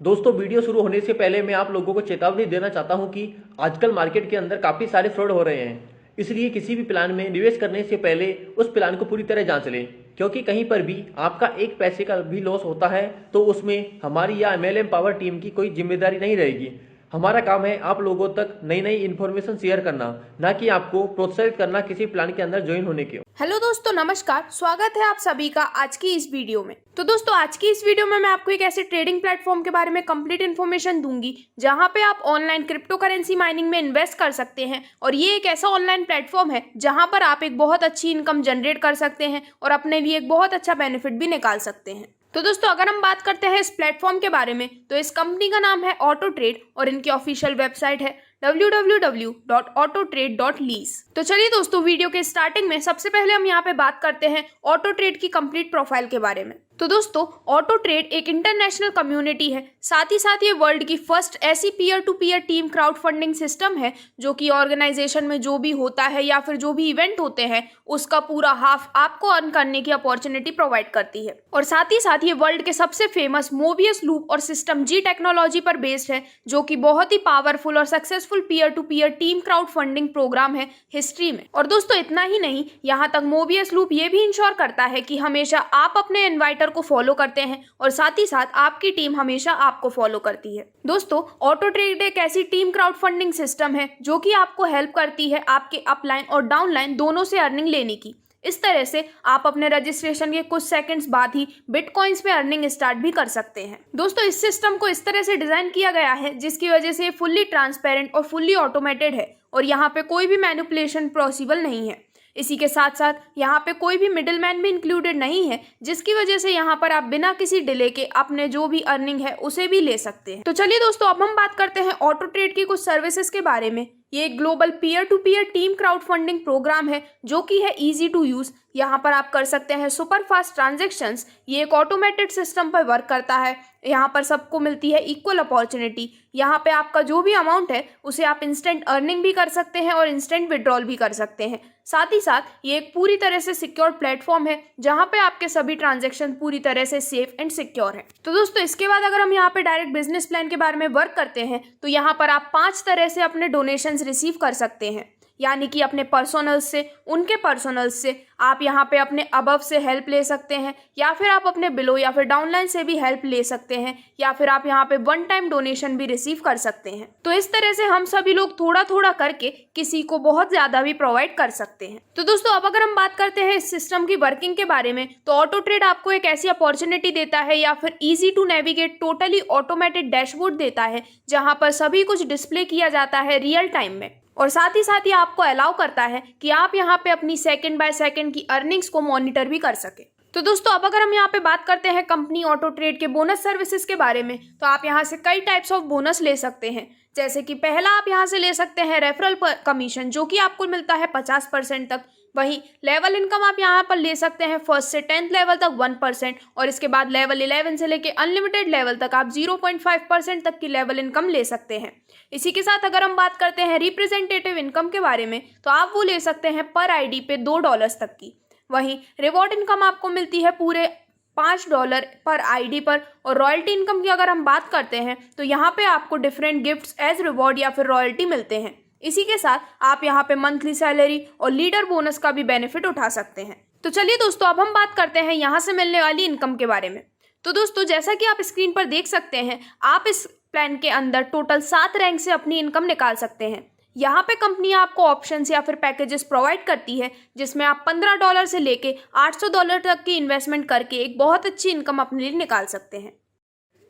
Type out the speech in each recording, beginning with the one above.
दोस्तों वीडियो शुरू होने से पहले मैं आप लोगों को चेतावनी देना चाहता हूं कि आजकल मार्केट के अंदर काफ़ी सारे फ्रॉड हो रहे हैं। इसलिए किसी भी प्लान में निवेश करने से पहले उस प्लान को पूरी तरह जांच लें, क्योंकि कहीं पर भी आपका एक पैसे का भी लॉस होता है तो उसमें हमारी या MLM पावर टीम की कोई जिम्मेदारी नहीं रहेगी। हमारा काम है आप लोगों तक नई नई इन्फॉर्मेशन शेयर करना, ना कि आपको प्रोत्साहित करना किसी प्लान के अंदर ज्वाइन होने के। हेलो दोस्तों, नमस्कार। स्वागत है आप सभी का आज की इस वीडियो में। तो दोस्तों, आज की इस वीडियो में मैं आपको एक ऐसे ट्रेडिंग प्लेटफॉर्म के बारे में कंप्लीट इन्फॉर्मेशन दूंगी जहां पे आप ऑनलाइन क्रिप्टो करेंसी माइनिंग में इन्वेस्ट कर सकते हैं। और ये एक ऐसा ऑनलाइन प्लेटफॉर्म है जहां पर आप एक बहुत अच्छी इनकम जनरेट कर सकते हैं और अपने लिए एक बहुत अच्छा बेनिफिट भी निकाल सकते हैं। तो दोस्तों, अगर हम बात करते हैं इस प्लेटफॉर्म के बारे में तो इस कंपनी का नाम है ऑटो ट्रेड और इनकी ऑफिशियल वेबसाइट है www.autotrade.lease। तो चलिए दोस्तों, वीडियो के स्टार्टिंग में सबसे पहले हम यहाँ पे बात करते हैं ऑटो ट्रेड की कंप्लीट प्रोफाइल के बारे में। तो दोस्तों, ऑटो ट्रेड एक इंटरनेशनल कम्युनिटी है, साथ ही साथ ये वर्ल्ड की फर्स्ट ऐसी peer to peer team crowd funding system है जो कि ऑर्गेनाइजेशन में जो भी होता है या फिर जो भी इवेंट होते हैं उसका पूरा हाफ आपको अर्न करने की अपॉर्चुनिटी प्रोवाइड करती है। और साथ ही साथ ये वर्ल्ड के सबसे फेमस मोबियस लूप और सिस्टम जी टेक्नोलॉजी पर बेस्ड है, जो कि बहुत ही पावरफुल और successful peer to peer team crowd funding program है हिस्ट्री में। और दोस्तों, इतना ही नहीं, यहाँ तक मोबियस लूप ये भी इंश्योर करता है कि हमेशा आप अपने इन्वाइटर को फॉलो करते हैं और साथ ही साथ आपकी टीम हमेशा आपको फॉलो करती है। दोस्तों, ऑटो ट्रेड एक ऐसी टीम क्राउड फंडिंग सिस्टम है जो कि आपको हेल्प करती है आपके अपलाइन और डाउनलाइन दोनों से अर्निंग लेने की। इस तरह से आप अपने रजिस्ट्रेशन के कुछ सेकंड्स बाद ही बिटकॉइंस में अर्निंग स्टार्ट भी कर सकते हैं। दोस्तों, इस सिस्टम को इस तरह से डिजाइन किया गया है जिसकी वजह से फुल्ली ट्रांसपेरेंट और फुल्ली ऑटोमेटेड है और यहाँ पे कोई भी मैनिपुलेशन पॉसिबल नहीं है। इसी के साथ साथ यहाँ पे कोई भी मिडिलमैन भी इंक्लूडेड नहीं है, जिसकी वजह से यहाँ पर आप बिना किसी डिले के अपने जो भी अर्निंग है उसे भी ले सकते हैं। तो चलिए दोस्तों, अब हम बात करते हैं ऑटो ट्रेड की कुछ सर्विसेज के बारे में। ये एक global peer to peer team crowd funding program है जो कि है इजी टू यूज। यहाँ पर आप कर सकते हैं सुपर फास्ट ट्रांजेक्शन्स। ये एक ऑटोमेटेड सिस्टम पर वर्क करता है। यहाँ पर सबको मिलती है इक्वल अपॉर्चुनिटी। यहाँ पे आपका जो भी अमाउंट है उसे आप इंस्टेंट अर्निंग भी कर सकते हैं और इंस्टेंट विड्रॉल भी कर सकते हैं। साथ ही साथ ये एक पूरी तरह से सिक्योर प्लेटफॉर्म है जहाँ पे आपके सभी ट्रांजेक्शन पूरी तरह से सेफ एंड सिक्योर है। तो दोस्तों, इसके बाद अगर हम यहाँ पे डायरेक्ट बिजनेस प्लान के बारे में वर्क करते हैं तो यहाँ पर आप 5 तरह से अपने डोनेशंस रिसीव कर सकते हैं, यानी कि अपने पर्सनल्स से, उनके पर्सनल्स से, आप यहाँ पे अपने अबव से हेल्प ले सकते हैं, या फिर आप अपने बिलो या फिर डाउनलाइन से भी हेल्प ले सकते हैं, या फिर आप यहाँ पे वन टाइम डोनेशन भी रिसीव कर सकते हैं। तो इस तरह से हम सभी लोग थोड़ा थोड़ा करके किसी को बहुत ज्यादा भी प्रोवाइड कर सकते हैं। तो दोस्तों, अब अगर हम बात करते हैं इस सिस्टम की वर्किंग के बारे में तो ऑटो ट्रेड आपको एक ऐसी अपॉर्चुनिटी देता है या फिर easy to navigate totally automated dashboard देता है जहाँ पर सभी कुछ डिस्प्ले किया जाता है रियल टाइम में। और साथ ही साथ ये आपको अलाउ करता है कि आप यहाँ पे अपनी सेकंड बाय सेकंड की अर्निंग्स को मॉनिटर भी कर सके। तो दोस्तों, अब अगर हम यहाँ पे बात करते हैं कंपनी ऑटो ट्रेड के बोनस सर्विसेज के बारे में तो आप यहाँ से कई टाइप्स ऑफ बोनस ले सकते हैं। जैसे कि पहला आप यहाँ से ले सकते हैं रेफरल कमीशन, जो कि आपको मिलता है 50% तक। वहीं लेवल इनकम आप यहाँ पर ले सकते हैं 1st से 10th लेवल तक 1%, और इसके बाद लेवल 11 से लेके अनलिमिटेड लेवल तक आप 0.5% तक की लेवल इनकम ले सकते हैं। इसी के साथ अगर हम बात करते हैं रिप्रेजेंटेटिव इनकम के बारे में तो आप वो ले सकते हैं पर आईडी पे $2 तक की। वहीं रिवॉर्ड इनकम आपको मिलती है पूरे $5 पर आईडी पर। और रॉयल्टी इनकम की अगर हम बात करते हैं तो यहाँ पे आपको डिफरेंट गिफ्ट्स एज रिवॉर्ड या फिर रॉयल्टी मिलते हैं। इसी के साथ आप यहाँ पे मंथली सैलरी और लीडर बोनस का भी बेनिफिट उठा सकते हैं। तो चलिए दोस्तों, अब हम बात करते हैं यहाँ से मिलने वाली इनकम के बारे में। तो दोस्तों, जैसा कि आप स्क्रीन पर देख सकते हैं, आप इस प्लान के अंदर टोटल 7 रैंक से अपनी इनकम निकाल सकते हैं। यहाँ पे कंपनी आपको ऑप्शंस या फिर पैकेजेस प्रोवाइड करती है जिसमें आप $15 से लेके $800 तक की इन्वेस्टमेंट करके एक बहुत अच्छी इनकम अपने लिए निकाल सकते हैं।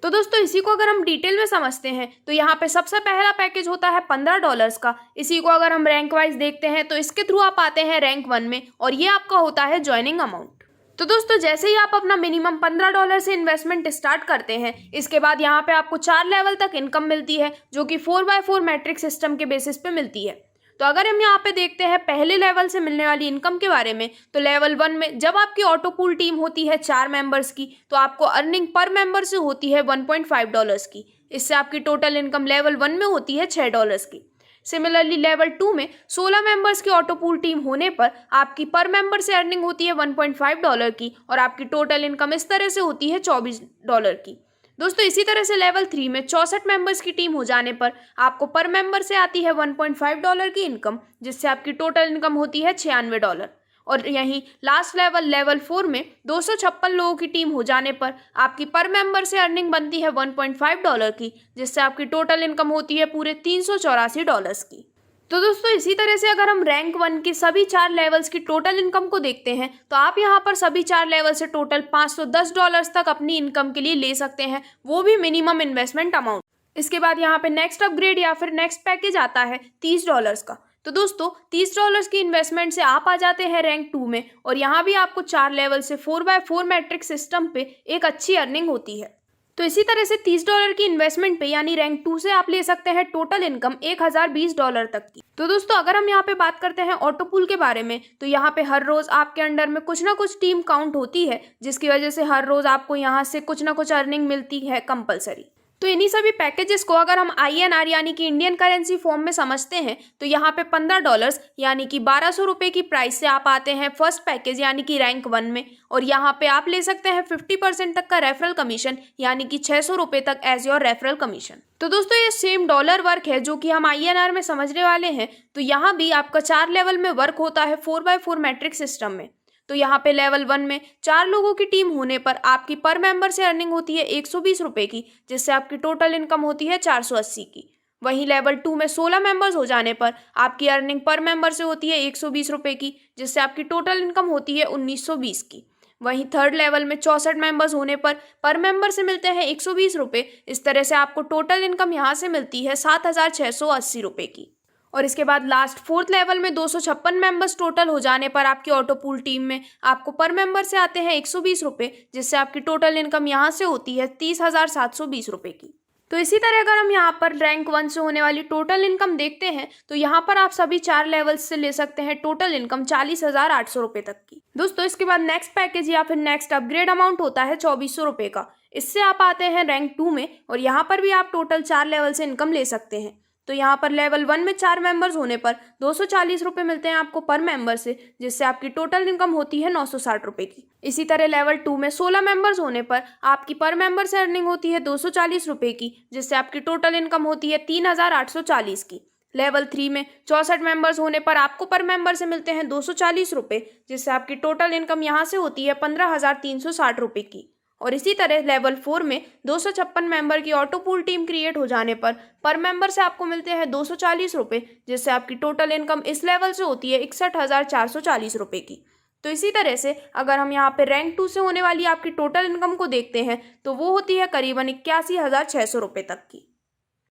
तो दोस्तों, इसी को अगर हम डिटेल में समझते हैं तो यहाँ पे सबसे पहला पैकेज होता है $15 का। इसी को अगर हम रैंक वाइज देखते हैं तो इसके थ्रू आप आते हैं रैंक 1 में और ये आपका होता है ज्वाइनिंग अमाउंट। तो दोस्तों, जैसे ही आप अपना मिनिमम $15 से इन्वेस्टमेंट स्टार्ट करते हैं, इसके बाद यहाँ पे आपको 4 लेवल तक इनकम मिलती है जो कि 4x4 मैट्रिक सिस्टम के बेसिस पे मिलती है। तो अगर हम यहाँ पे देखते हैं पहले लेवल से मिलने वाली इनकम के बारे में तो लेवल 1 में जब आपकी ऑटो पूल टीम होती है 4 मेंबर्स की तो आपको अर्निंग पर मेंबर से होती है $1.5 की। इससे आपकी टोटल इनकम लेवल 1 में होती है $6 की। सिमिलरली लेवल 2 में 16 मेंबर्स की ऑटो पूल टीम होने पर आपकी पर मेंबर से अर्निंग होती है $1.5 की और आपकी टोटल इनकम इस तरह से होती है $24 की। दोस्तों इसी तरह से लेवल 3 में 64 मेंबर्स की टीम हो जाने पर आपको पर मेंबर से आती है $1.5 की इनकम, जिससे आपकी टोटल इनकम होती है $96। और यहीं लास्ट लेवल 4 में 256 लोगों की टीम हो जाने पर आपकी पर मेंबर से अर्निंग बनती है $1.5 की, जिससे आपकी टोटल इनकम होती है पूरे $384 की। तो दोस्तों इसी तरह से अगर हम रैंक 1 की सभी 4 लेवल्स की टोटल इनकम को देखते हैं तो आप यहाँ पर सभी 4 लेवल से टोटल $510 तक अपनी इनकम के लिए ले सकते हैं, वो भी मिनिमम इन्वेस्टमेंट अमाउंट। इसके बाद यहाँ पे नेक्स्ट अपग्रेड या फिर नेक्स्ट पैकेज आता है $30 का। तो दोस्तों $30 की इन्वेस्टमेंट से आप आ जाते हैं रैंक 2 में, और यहाँ भी आपको 4 लेवल से 4x4 मैट्रिक सिस्टम पे एक अच्छी अर्निंग होती है। तो इसी तरह से $30 की इन्वेस्टमेंट पे यानी रैंक 2 से आप ले सकते हैं टोटल इनकम $1020 तक की। तो दोस्तों अगर हम यहाँ पे बात करते हैं ऑटो पूल के बारे में, तो यहाँ पे हर रोज आपके अंडर में कुछ ना कुछ टीम काउंट होती है, जिसकी वजह से हर रोज आपको यहाँ से कुछ ना कुछ अर्निंग मिलती है कंपलसरी। तो इन्हीं सभी पैकेजेस को अगर हम INR यानी कि इंडियन करेंसी फॉर्म में समझते हैं तो यहाँ पे $15 यानी कि ₹1200 की प्राइस से आप आते हैं फर्स्ट पैकेज यानी कि रैंक 1 में, और यहाँ पे आप ले सकते हैं 50% तक का रेफरल कमीशन यानी कि ₹600 तक एज योर रेफरल कमीशन। तो दोस्तों ये सेम डॉलर वर्क है जो कि हम INR में समझने वाले हैं। तो यहाँ भी आपका 4 लेवल में वर्क होता है 4x4 मैट्रिक सिस्टम में। तो यहाँ पे लेवल 1 में 4 लोगों की टीम होने पर आपकी पर मेंबर से अर्निंग होती है ₹120 की, जिससे आपकी टोटल इनकम होती है 480 की। वहीं लेवल 2 में 16 मेंबर्स हो जाने पर आपकी अर्निंग पर मेंबर से होती है ₹120 की, जिससे आपकी टोटल इनकम होती है 1920 की। वहीं थर्ड लेवल में 64 मेंबर्स होने पर मेंबर से मिलते हैं ₹120। इस तरह से आपको टोटल इनकम यहाँ से मिलती है ₹7680 की। और इसके बाद लास्ट फोर्थ लेवल में 256 मेंबर्स टोटल हो जाने पर आपकी ऑटो पूल टीम में आपको पर मेंबर से आते हैं ₹120, जिससे आपकी टोटल इनकम यहाँ से होती है ₹30,720 की। तो इसी तरह अगर हम यहाँ पर रैंक 1 से होने वाली टोटल इनकम देखते हैं तो यहाँ पर आप सभी 4 लेवल्स से ले सकते हैं टोटल इनकम ₹40,800 तक की। दोस्तों इसके बाद नेक्स्ट पैकेज या फिर नेक्स्ट अपग्रेड अमाउंट होता है ₹2400 का। इससे आप आते हैं रैंक 2 में, और यहाँ पर भी आप टोटल 4 लेवल से इनकम ले सकते हैं। तो यहाँ पर लेवल 1 में 4 मेंबर्स होने पर ₹240 मिलते हैं आपको पर मेंबर से, जिससे आपकी टोटल इनकम होती है ₹960 की। इसी तरह लेवल 2 में 16 मेंबर्स होने पर आपकी पर मेंबर से अर्निंग होती है ₹240 की, जिससे आपकी टोटल इनकम होती है 3840 की। लेवल 3 में 64 मेंबर्स होने पर आपको पर मेंबर से मिलते हैं ₹240, जिससे आपकी टोटल इनकम यहाँ से होती है ₹15,360 की। और इसी तरह लेवल 4 में 256 मेंबर की ऑटो पूल टीम क्रिएट हो जाने पर मेंबर से आपको मिलते हैं ₹240, जिससे आपकी टोटल इनकम इस लेवल से होती है ₹61,440 की। तो इसी तरह से अगर हम यहाँ पे रैंक 2 से होने वाली आपकी टोटल इनकम को देखते हैं तो वो होती है करीबन ₹81,600 तक की।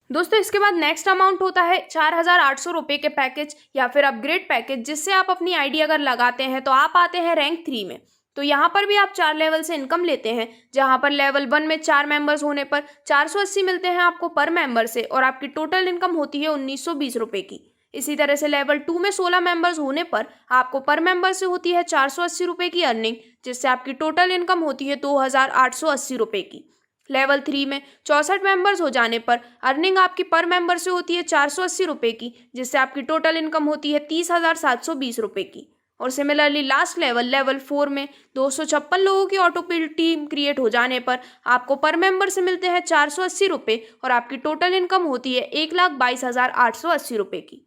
दोस्तों इसके बाद नेक्स्ट अमाउंट होता है ₹4,800 के पैकेज या फिर अपग्रेड पैकेज, जिससे आप अपनी आईडी अगर लगाते हैं तो आप आते हैं रैंक 3 में। तो यहाँ पर भी आप 4 लेवल से इनकम लेते हैं, जहाँ पर लेवल 1 में 4 मेंबर्स होने पर 480 मिलते हैं आपको पर मेंबर से, और आपकी टोटल इनकम होती है ₹1920 की। इसी तरह से लेवल 2 में 16 मेंबर्स होने पर आपको पर मेंबर से होती है ₹480 की अर्निंग, जिससे आपकी टोटल इनकम होती है ₹2880 की। लेवल 3 में 64 मेंबर्स हो जाने पर अर्निंग आपकी पर मेंबर से होती है ₹480 की, जिससे आपकी टोटल इनकम होती है ₹30,720 की। और सिमिलरली लास्ट लेवल 4 में 256 लोगों की ऑटो पूल टीम क्रिएट हो जाने पर आपको पर मेंबर से मिलते हैं ₹480, और आपकी टोटल इनकम होती है ₹1,22,880 की।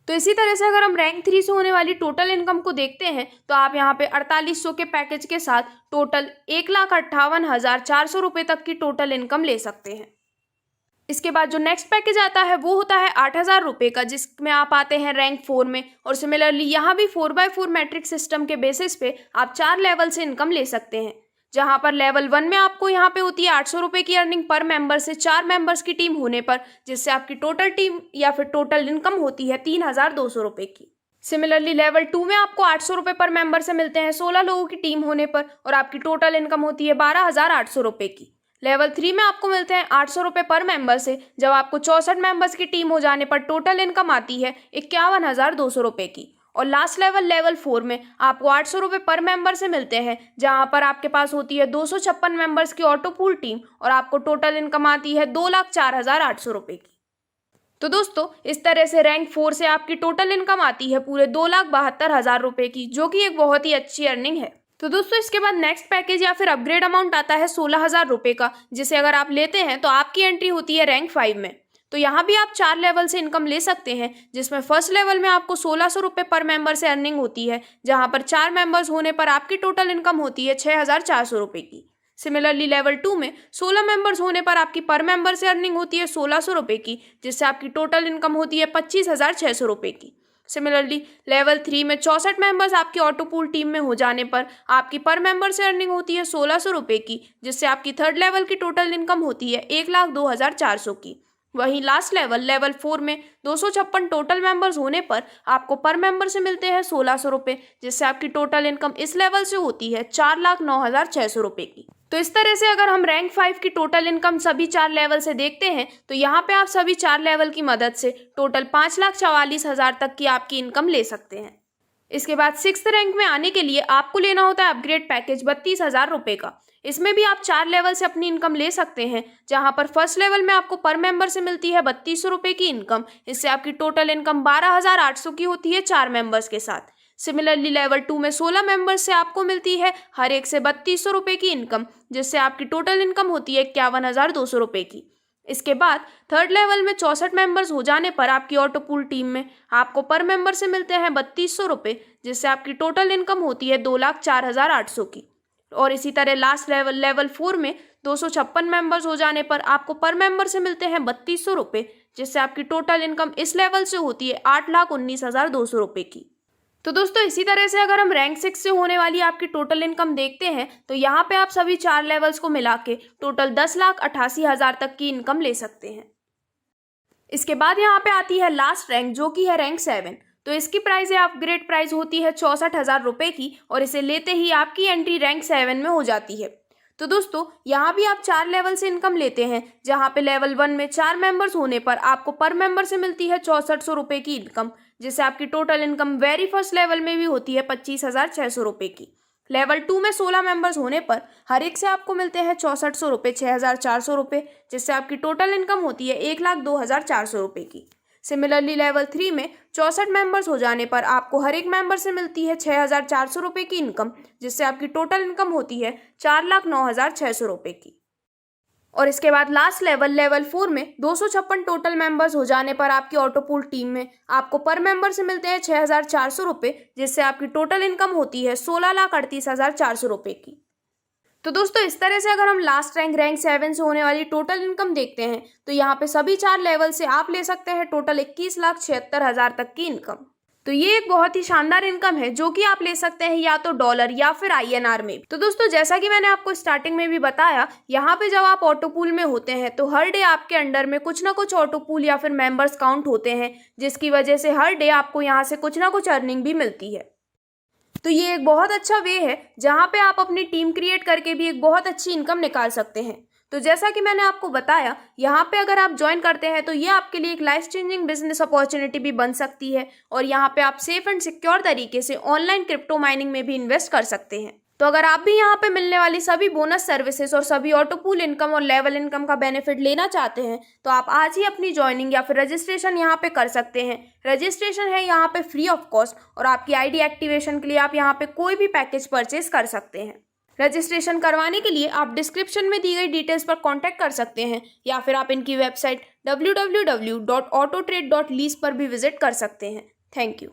तो इसी तरह से अगर हम रैंक 3 से होने वाली टोटल इनकम को देखते हैं तो आप यहाँ पे 4800 के पैकेज के साथ टोटल ₹1,58,400 तक की टोटल इनकम ले सकते हैं। इसके बाद जो नेक्स्ट पैकेज आता है वो होता है ₹8,000 का, जिसमें आप आते हैं रैंक 4 में, और सिमिलरली यहाँ भी 4x4 मैट्रिक सिस्टम के बेसिस पे आप 4 लेवल से इनकम ले सकते हैं, जहाँ पर लेवल 1 में आपको यहाँ पे होती है ₹800 की अर्निंग पर मेंबर से 4 मेंबर्स की टीम होने पर, जिससे आपकी टोटल टीम या फिर टोटल इनकम होती है ₹3,200 की। सिमिलरली लेवल 2 में आपको ₹800 पर मेंबर से मिलते हैं 16 लोगों की टीम होने पर, और आपकी टोटल इनकम होती है ₹12,800 की। लेवल 3 में आपको मिलते हैं ₹800 पर मेंबर से, जब आपको 64 मेंबर्स की टीम हो जाने पर टोटल इनकम आती है ₹51,200 की। और लास्ट लेवल 4 में आपको ₹800 पर मेंबर से मिलते हैं, जहां पर आपके पास होती है 256 मेंबर्स की ऑटो पूल टीम, और आपको टोटल इनकम आती है ₹2,04,800 की। तो दोस्तों इस तरह से रैंक 4 से आपकी टोटल इनकम आती है पूरे ₹2,72,000 की, जो कि एक बहुत ही अच्छी अर्निंग है। तो दोस्तों इसके बाद नेक्स्ट पैकेज या फिर अपग्रेड अमाउंट आता है 16,000 रुपये का, जिसे अगर आप लेते हैं तो आपकी एंट्री होती है रैंक 5 में। तो यहाँ भी आप 4 लेवल से इनकम ले सकते हैं, जिसमें फर्स्ट लेवल में आपको 1600 रुपये पर मेंबर से अर्निंग होती है, जहाँ पर 4 मेंबर्स होने पर आपकी टोटल इनकम होती है 6,400 रुपये की। सिमिलरली लेवल 2 में 16 मेंबर्स होने पर आपकी पर मेंबर से अर्निंग होती है 1600 रुपये की, जिससे आपकी टोटल इनकम होती है 25,600 रुपये की। सिमिलरली लेवल 3 में 64 मेंबर्स आपकी ऑटो पूल टीम में हो जाने पर आपकी पर मेंबर से अर्निंग होती है 1600 रुपये की, जिससे आपकी थर्ड लेवल की टोटल इनकम होती है 1,02,400 की। वहीं लास्ट लेवल 4 में 256 टोटल मेंबर्स होने पर आपको पर मेंबर से मिलते हैं 1600 रुपये, जिससे आपकी टोटल इनकम इस लेवल से होती है 4,09,600 रुपये की। तो इस तरह से अगर हम रैंक 5 की टोटल इनकम सभी 4 लेवल से देखते हैं तो यहाँ पे आप सभी 4 लेवल की मदद से टोटल 5,44,000 तक की आपकी इनकम ले सकते हैं। इसके बाद 6th रैंक में आने के लिए आपको लेना होता है अपग्रेड पैकेज 32,000 रुपये का। इसमें भी आप 4 लेवल से अपनी इनकम ले सकते हैं, जहाँ पर फर्स्ट लेवल में आपको पर मेंबर से मिलती है 3200 रुपये की इनकम। इससे आपकी टोटल इनकम 12,800 की होती है 4 मेंबर्स के साथ। सिमिलरली लेवल 2 में 16 मेंबर्स से आपको मिलती है हर एक से 3200 रुपये की इनकम, जिससे आपकी टोटल इनकम होती है 51,200 रुपये की। इसके बाद थर्ड लेवल में 64 मेंबर्स हो जाने पर आपकी ऑटो पूल टीम में आपको पर मेंबर से मिलते हैं 3200 रुपये, जिससे आपकी टोटल इनकम होती है 2,04,800 की। और इसी तरह लास्ट लेवल 4 में 256 मेंबर्स हो जाने पर आपको पर मेंबर से मिलते हैं 3200 रुपये, जिससे आपकी टोटल इनकम इस लेवल से होती है 8,19,200 रुपये की। तो दोस्तों इसी तरह से अगर हम रैंक 6 से होने वाली आपकी टोटल इनकम देखते हैं तो यहाँ पे आप सभी 4 लेवल्स को मिला के टोटल 10,88,000 तक की इनकम ले सकते हैं। इसके बाद यहाँ पे आती है लास्ट रैंक, जो कि है रैंक 7। तो इसकी प्राइस है अपग्रेड प्राइस होती है 64,000 रुपये की, और इसे लेते ही आपकी एंट्री रैंक 7 में हो जाती है। तो दोस्तों यहाँ भी आप 4 लेवल से इनकम लेते हैं, जहाँ पे लेवल 1 में 4 मेंबर्स होने पर आपको पर मेंबर से मिलती है 6400 रुपये की इनकम, जिससे आपकी total income very first level में भी होती है 25,600 रुपये की। लेवल 2 में 16 मेंबर्स होने पर हर एक से आपको मिलते हैं 6400 रुपये, 6,400 रुपये, जिससे आपकी टोटल इनकम होती है 1,02,400 रुपये की। सिमिलरली लेवल 3 में 64 मेंबर्स हो जाने पर आपको हर एक मेंबर से मिलती है 6,400 रुपये की इनकम, जिससे आपकी टोटल इनकम होती है 4,09,600 रुपये की। और इसके बाद लास्ट लेवल 4 में 256 टोटल मेंबर्स हो जाने पर आपकी ऑटो पूल टीम में आपको पर मेंबर से मिलते हैं 6,400 रुपये, जिससे आपकी टोटल इनकम होती है 16,38,400 रुपये की। तो दोस्तों इस तरह से अगर हम लास्ट रैंक 7 से होने वाली टोटल इनकम देखते हैं तो यहाँ पे सभी 4 लेवल से आप ले सकते हैं टोटल 21,76,000 तक की इनकम। तो ये एक बहुत ही शानदार इनकम है, जो कि आप ले सकते हैं या तो डॉलर या फिर INR में। तो दोस्तों जैसा कि मैंने आपको स्टार्टिंग में भी बताया, यहाँ पे जब आप ऑटो पूल में होते हैं तो हर डे आपके अंडर में कुछ ना कुछ ऑटो पूल या फिर मेंबर्स काउंट होते हैं, जिसकी वजह से हर डे आपको यहाँ से कुछ ना कुछ अर्निंग भी मिलती है। तो ये एक बहुत अच्छा वे है जहाँ पे आप अपनी टीम क्रिएट करके भी एक बहुत अच्छी इनकम निकाल सकते हैं। तो जैसा कि मैंने आपको बताया, यहाँ पे अगर आप ज्वाइन करते हैं तो ये आपके लिए एक लाइफ चेंजिंग बिजनेस अपॉर्चुनिटी भी बन सकती है, और यहाँ पे आप सेफ एंड सिक्योर तरीके से ऑनलाइन क्रिप्टो माइनिंग में भी इन्वेस्ट कर सकते हैं। तो अगर आप भी यहाँ पे मिलने वाली सभी बोनस सर्विसेज और सभी ऑटो पूल इनकम और लेवल इनकम का बेनिफिट लेना चाहते हैं तो आप आज ही अपनी ज्वाइनिंग या फिर रजिस्ट्रेशन यहाँ पे कर सकते हैं। रजिस्ट्रेशन है यहाँ पे फ्री ऑफ कॉस्ट, और आपकी ID एक्टिवेशन के लिए आप यहाँ पे कोई भी पैकेज परचेज कर सकते हैं। रजिस्ट्रेशन करवाने के लिए आप डिस्क्रिप्शन में दी गई डिटेल्स पर कॉन्टैक्ट कर सकते हैं, या फिर आप इनकी वेबसाइट www.autotrade.lease पर भी विजिट कर सकते हैं। Thank you.